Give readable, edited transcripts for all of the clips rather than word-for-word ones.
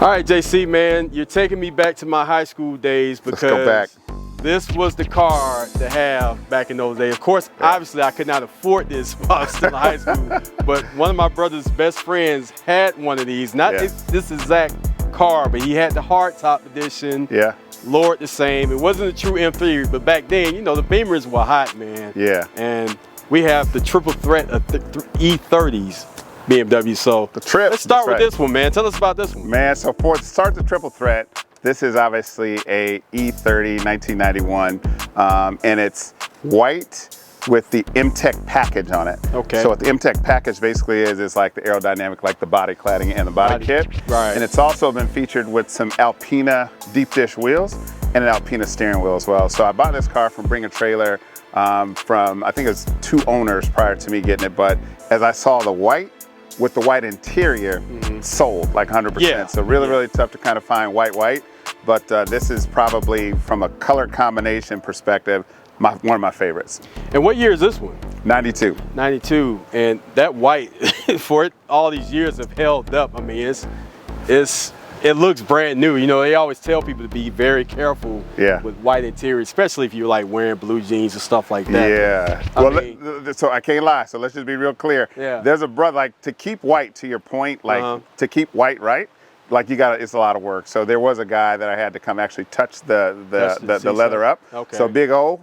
All right, JC, man, you're taking me back to my high school days because Let's go back. This was the car to have back in those days. Of course, obviously, I could not afford this while I was still in high school, but one of my brother's best friends had one of these. Not this exact car, but he had the hardtop edition. Yeah. Lowered the same. It wasn't a true M3, but back then, you know, the Beamers were hot, man. Yeah. And we have the triple threat of E30s. BMW. So the trip. Let's start with this one, man. Tell us about this one. Man, so for to start the triple threat, this is obviously a E30 1991, and it's white with the M-Tech package on it. Okay. So what the M-Tech package basically is like the aerodynamic, like the body cladding and the body kit. Right. And it's also been featured with some Alpina deep dish wheels and an Alpina steering wheel as well. So I bought this car from Bring a Trailer from, I think it was 2 owners prior to me getting it, but as I saw the white, with the white interior, sold like 100%. Yeah. So really tough to kind of find white, but this is probably from a color combination perspective, one of my favorites. And what year is this one? 92. 92, and that white, for it, all these years have held up. I mean, it looks brand new. You know, they always tell people to be very careful with white interior, especially if you're like wearing blue jeans and stuff like that. Yeah. Well, so I can't lie. So let's just be real clear. Yeah. There's a brother, like, to keep white, to your point, like to keep white right, like you got it's a lot of work. So there was a guy that I had to come actually touch the leather up. Okay. So Big O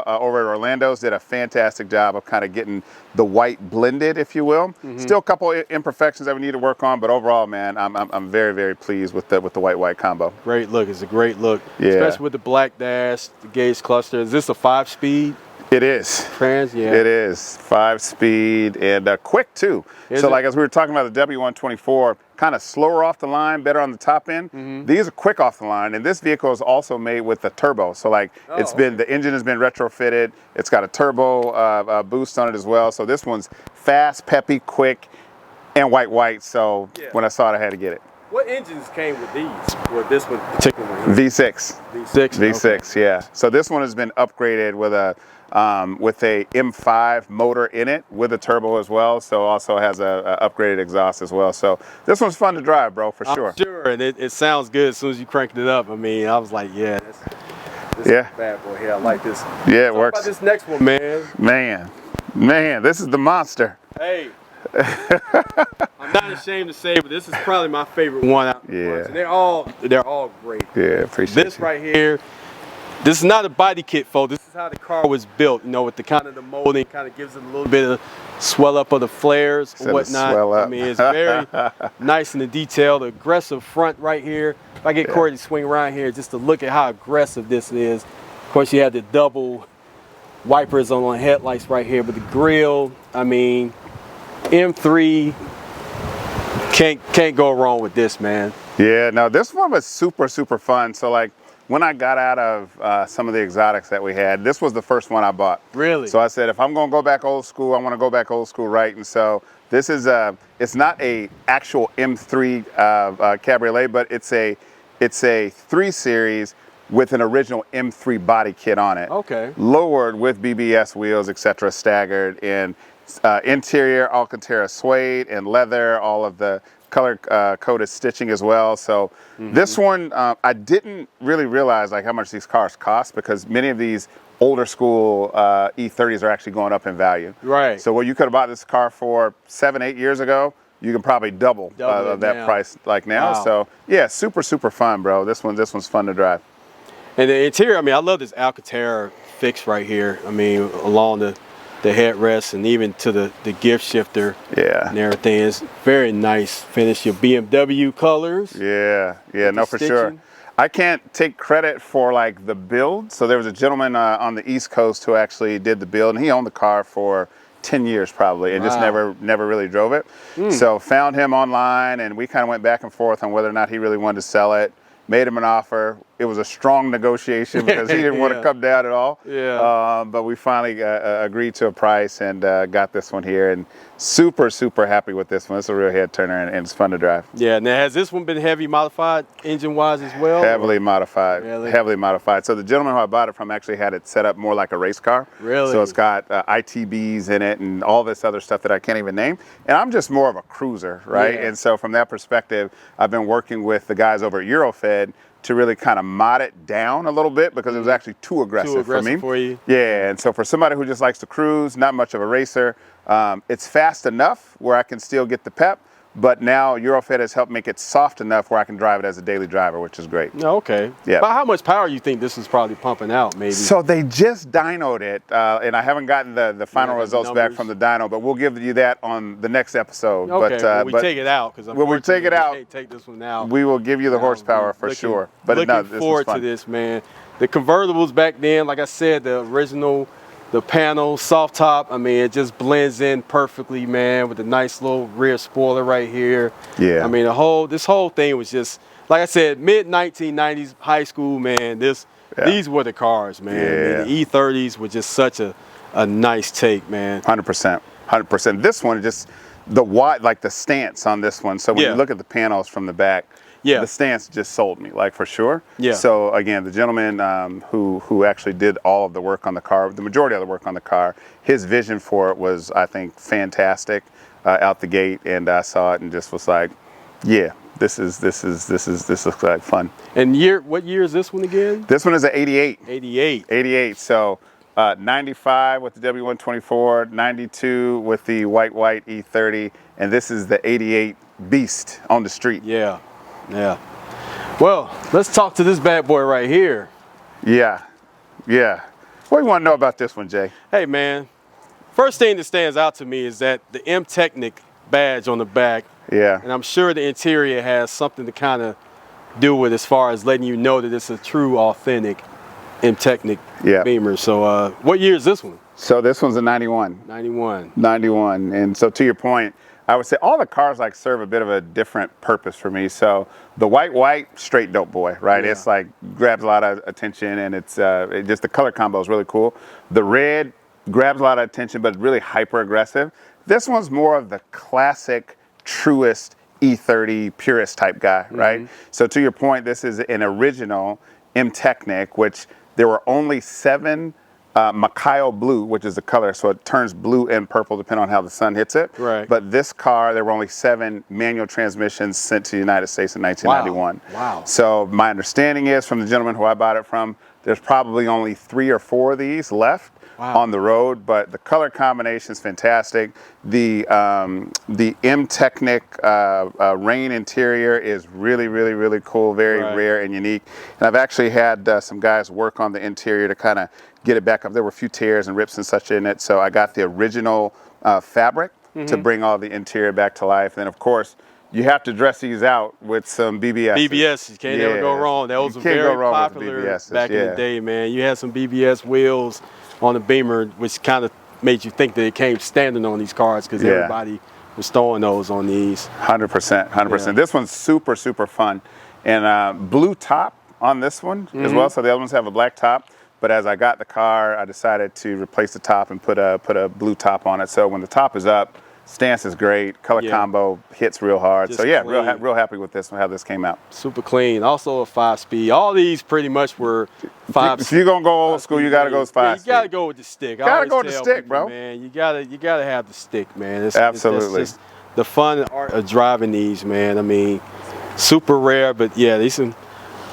over at Orlando's did a fantastic job of kind of getting the white blended, if you will. Still a couple imperfections that we need to work on, but overall, man, I'm very pleased with the white combo. Great look. It's a great look. Yeah. Especially with the black dash, the gauge cluster. Is this a 5-speed? It is. Trans, yeah. It is 5-speed and quick too. So like as we were talking about the W124, kind of slower off the line, better on the top end. These are quick off the line, and this vehicle is also made with a turbo. So like the engine has been retrofitted. It's got a turbo boost on it as well. So this one's fast, peppy, quick, and white. So when I saw it, I had to get it. What engines came with these? With this one particularly? V6. V6, yeah. So this one has been upgraded with a M5 motor in it with a turbo as well. So also has a upgraded exhaust as well. So this one's fun to drive, bro, for sure. Sure, and it sounds good as soon as you cranked it up. I mean, I was like, yeah, this is a bad boy here. I like this. Yeah, it works. How about this next one, man? Man, this is the monster. Hey. I'm not ashamed to say, but this is probably my favorite one out of the bunch. And they're all great. Yeah, appreciate this right here. This is not a body kit, folks. This is how the car was built. You know, with the kind of the molding, kind of gives it a little bit of swell up of the flares and whatnot. I mean, it's very nice in the detail. The aggressive front right here. If I get Corey to swing around here, just to look at how aggressive this is. Of course, you have the double wipers on the headlights right here, but the grill, I mean, M3 can't go wrong with this, man. Yeah, no, this one was super fun. So like when I got out of some of the exotics that we had, this was the first one I bought. Really? So I said, if I'm gonna go back old school, I want to go back old school right. And so this is it's not a actual M3 cabriolet, but it's a 3 Series with an original M3 body kit on it. Okay. Lowered with BBS wheels, etc., staggered, and interior Alcantara suede and leather, all of the color coded stitching as well. So this one, I didn't really realize like how much these cars cost, because many of these older school E30s are actually going up in value. Right. So what you could have bought this car for 7-8 years ago, you can probably double that now. Price like now. Wow. So yeah, super fun, bro. This one's fun to drive. And the interior, I mean, I love this Alcantara fix right here. I mean, along the headrest and even to the gift shifter and everything. Is very nice finish. Your BMW colors. Yeah, no, for sure. I can't take credit for like the build. So there was a gentleman on the East Coast who actually did the build, and he owned the car for 10 years probably, and just never really drove it. So found him online, and we kind of went back and forth on whether or not he really wanted to sell it. made him an offer. It was a strong negotiation because he didn't want to come down at all. Yeah. But we finally agreed to a price and got this one here, and super happy with this one. It's a real head turner and it's fun to drive. Yeah. Now, has this one been heavy modified engine wise as well? Heavily modified. Really? Heavily modified. So the gentleman who I bought it from actually had it set up more like a race car. Really? So it's got ITBs in it and all this other stuff that I can't even name. And I'm just more of a cruiser, right? Yeah. And so from that perspective, I've been working with the guys over at Eurofed to really kind of mod it down a little bit because it was actually too aggressive for me. For you. Yeah, and so for somebody who just likes to cruise, not much of a racer, it's fast enough where I can still get the pep, but now Eurofed has helped make it soft enough where I can drive it as a daily driver, which is great. Okay. Yeah. But how much power you think this is probably pumping out, maybe? So they just dynoed it, and I haven't gotten the final results back from the dyno, but we'll give you that on the next episode. Okay, but, when we take it out, because when we take it out, can't take this one out. We will give you the horsepower for sure. But looking forward to this, man. The convertibles back then, like I said, the original, the panel, soft top, I mean, it just blends in perfectly, man, with the nice little rear spoiler right here. Yeah. I mean, this whole thing was just, like I said, mid-1990s high school, man. These were the cars, man. Yeah. I mean, the E30s were just such a nice take, man. 100%. 100%. This one, just the wide, like the stance on this one. So when you look at the panels from the back, the stance just sold me, like for sure. Yeah. So again, the gentleman who actually did all of the work on the car, the majority of the work on the car, his vision for it was, I think, fantastic out the gate, and I saw it and just was like, yeah, this looks like fun. And what year is this one again? This one is an 88. 88. 88. So 95 with the W124, 92 with the white E30, and this is the 88 beast on the street. Yeah. Yeah. Well, let's talk to this bad boy right here. Yeah. Yeah. What do you want to know about this one, Jay? Hey, man. First thing that stands out to me is that the M-Technic badge on the back. Yeah. And I'm sure the interior has something to kind of do with as far as letting you know that it's a true, authentic M-Technic Beamer. So what year is this one? So this one's a 91. 91. 91. And so to your point, I would say all the cars like serve a bit of a different purpose for me. So the white, straight dope boy, right? Yeah. It's like grabs a lot of attention, and it's just the color combo is really cool. The red grabs a lot of attention, but really hyper aggressive. This one's more of the classic, truest E30 purist type guy, right? So to your point, this is an original M-Technic, which there were only 7 Macayo blue, which is the color, so it turns blue and purple depending on how the sun hits it. Right. But this car, there were only 7 manual transmissions sent to the United States in 1991. Wow. So my understanding is from the gentleman who I bought it from, there's probably only 3 or 4 of these left on the road, but the color combination is fantastic. The M-Technic rain interior is really cool, very rare and unique. And I've actually had some guys work on the interior to kind of get it back up. There were a few tears and rips and such in it, so I got the original fabric to bring all the interior back to life. And of course, you have to dress these out with some BBS. BBS, you can't ever go wrong. That was very popular back in the day, man. You had some BBS wheels on the Beamer, which kind of made you think that it came standard on these cars because everybody was throwing those on these. 100%, 100%. Yeah. This one's super fun. And blue top on this one as well. So the other ones have a black top. But as I got the car, I decided to replace the top and put a blue top on it. So when the top is up, stance is great, color combo hits real hard. Just so yeah, real happy with this one, how this came out. Super clean. Also a 5-speed. All these pretty much were 5. If you're gonna go old school, you gotta go 5-speed. You gotta go with the stick. Gotta go with the stick, bro. Man, you gotta have the stick, man. Absolutely. It's just the fun art of driving these, man. I mean, super rare, but yeah, these some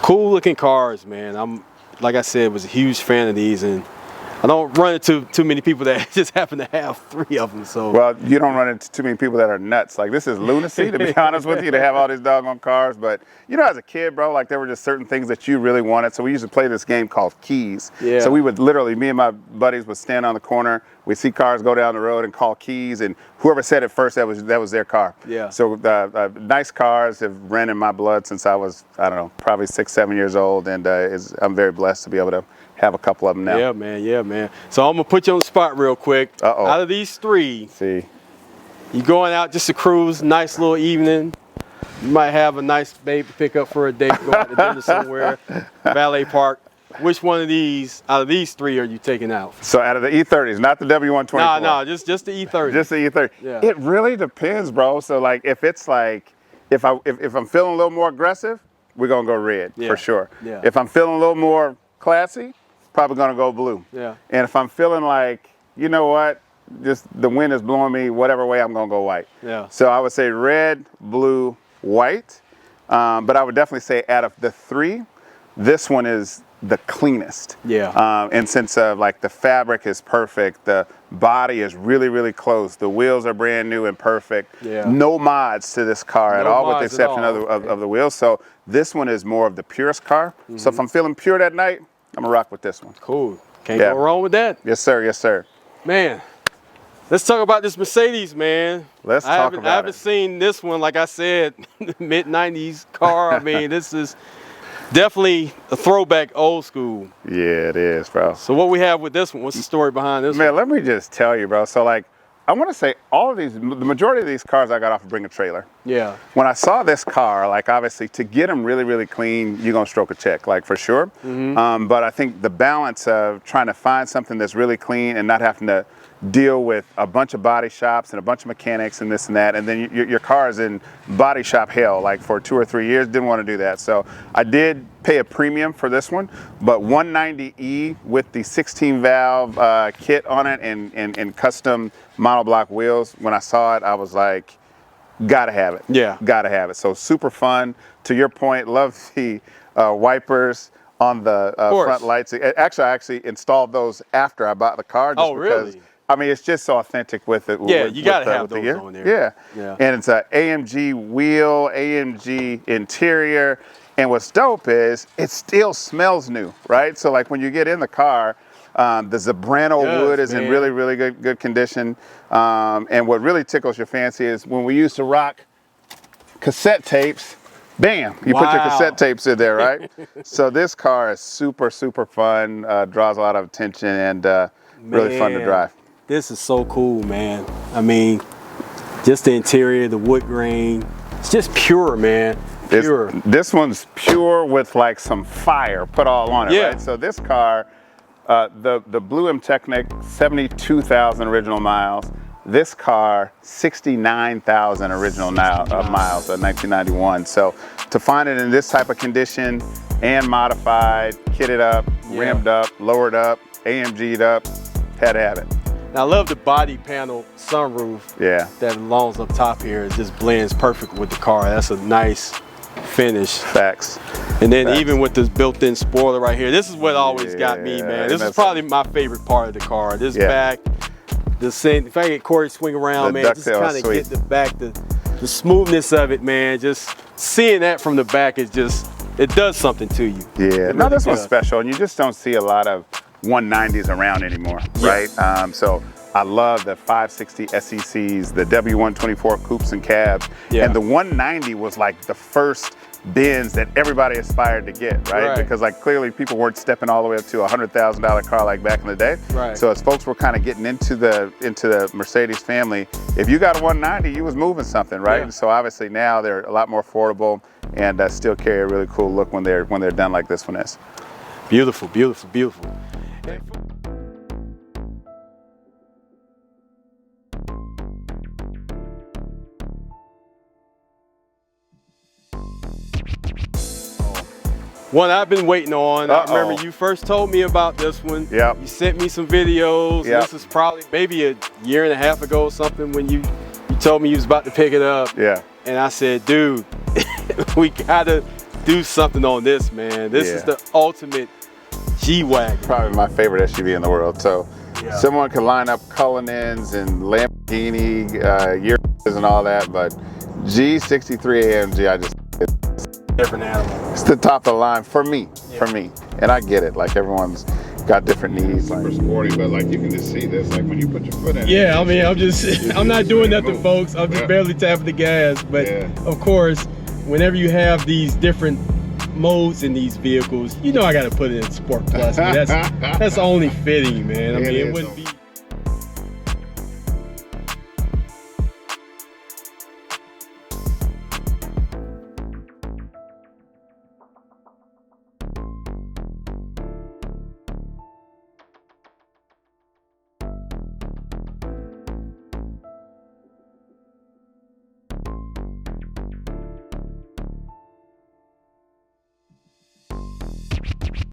cool looking cars, man. Like I said, was a huge fan of these, and I don't run into too many people that just happen to have 3 of them. So well, you don't run into too many people that are nuts. Like this is lunacy, to be honest with you, to have all these doggone cars. But you know, as a kid, bro, like there were just certain things that you really wanted. So we used to play this game called Keys. Yeah. So we would literally, me and my buddies would stand on the corner. We'd see cars go down the road and call keys, and whoever said it first, that was their car. Yeah. So nice cars have ran in my blood since I was, I don't know, probably 6, 7 years old, and I'm very blessed to be able to have a couple of them now. Yeah, man. So I'm gonna put you on the spot real quick. Uh-oh. Out of these 3, see, you going out just to cruise, nice little evening. You might have a nice baby pickup for a date, go out to dinner somewhere, valet park. Which one of these, out of these three, are you taking out? So out of the E30s, not the W124. No, just the E30. Just the E30. Yeah. It really depends, bro. So like, if it's like, if I'm feeling a little more aggressive, we're gonna go red for sure. Yeah. If I'm feeling a little more classy, probably gonna go blue. Yeah. And if I'm feeling like, you know what, just the wind is blowing me whatever way, I'm gonna go white. Yeah. So I would say red, blue, white. But I would definitely say out of the three, this one is the cleanest. Yeah. And since like the fabric is perfect, the body is really, really close. The wheels are brand new and perfect. Yeah. No mods to this car at all, with the exception of the wheels. So this one is more of the purest car. So if I'm feeling pure that night, I'm gonna rock with this one. Cool. Can't go wrong with that. Yes, sir. Yes, sir. Man, let's talk about this Mercedes, man. Let's talk about it. I haven't seen this one, like I said, mid-90s car. I mean, this is definitely a throwback, old school. Yeah, it is, bro. So what we have with this one, what's the story behind this one? Man, let me just tell you, bro. So like, I want to say all of these, the majority of these cars I got off of Bring a Trailer. Yeah. When I saw this car, like obviously to get them really, really clean, you're going to stroke a check, like for sure. But I think the balance of trying to find something that's really clean and not having to deal with a bunch of body shops and a bunch of mechanics and this and that, and then your car is in body shop hell like for 2 or 3 years. Didn't want to do that, so I did pay a premium for this one. But 190E with the 16 valve kit on it and custom monoblock wheels, when I saw it, I was like, gotta have it. Yeah, gotta have it. So super fun. To your point, love the wipers on the front lights. Actually, I actually installed those after I bought the car. Just because, really? I mean, it's just so authentic with it. Yeah, you gotta have those on there. Yeah. And it's an AMG wheel, AMG interior. And what's dope is it still smells new, right? So like when you get in the car, the Zebrano wood is in really, really good condition. And what really tickles your fancy is when we used to rock cassette tapes, bam, you put your cassette tapes in there, right? So this car is super, super fun, draws a lot of attention, and really fun to drive. This is so cool, man. I mean, just the interior, the wood grain, it's just pure, man. Pure. This one's pure with like some fire put all on it, right? So this car, the Blue M Technic, 72,000 original miles. This car, 69,000 original miles of 1991. So to find it in this type of condition and modified, kitted up, rimmed up, lowered up, AMG'd up, had to have it. Now, I love the body panel sunroof that longs up top here. It just blends perfect with the car. That's a nice finish. Facts. And then even with this built-in spoiler right here, this is what always got me, man. This is probably my favorite part of the car. This back, the same. If I get Corey swing around, man, just kind of get the back, the smoothness of it, man. Just seeing that from the back is just, it does something to you. Yeah, no, this one's special, and you just don't see a lot of 190s around anymore, right? So I love the 560 SECs, the W124 coupes and cabs, and the 190 was like the first Benz that everybody aspired to get, right? Because like clearly people weren't stepping all the way up to a $100,000 car like back in the day. So as folks were kind of getting into the Mercedes family, if you got a 190, you was moving something, right? And so obviously now they're a lot more affordable and still carry a really cool look when they're done like this one is. Beautiful, beautiful, beautiful. One I've been waiting on. I remember you first told me about this one. You sent me some videos. This is probably maybe a year and a half ago or something when you told me you was about to pick it up. And I said, dude, we gotta do something on this, man. This is the ultimate G-Wagon. Probably my favorite SUV in the world. So someone can line up Cullinans and Lamborghini, Urus and all that, but G63 AMG, I just, different animal. It's the top of the line for me, and I get it. Like everyone's got different needs. Super sporty, but like you can just see this. Like when you put your foot in. Yeah, I mean, I'm not doing nothing, folks. I'm just barely tapping the gas. But of course, whenever you have these different modes in these vehicles, you know I got to put it in Sport Plus. I mean, that's only fitting, man. I mean, it wouldn't be.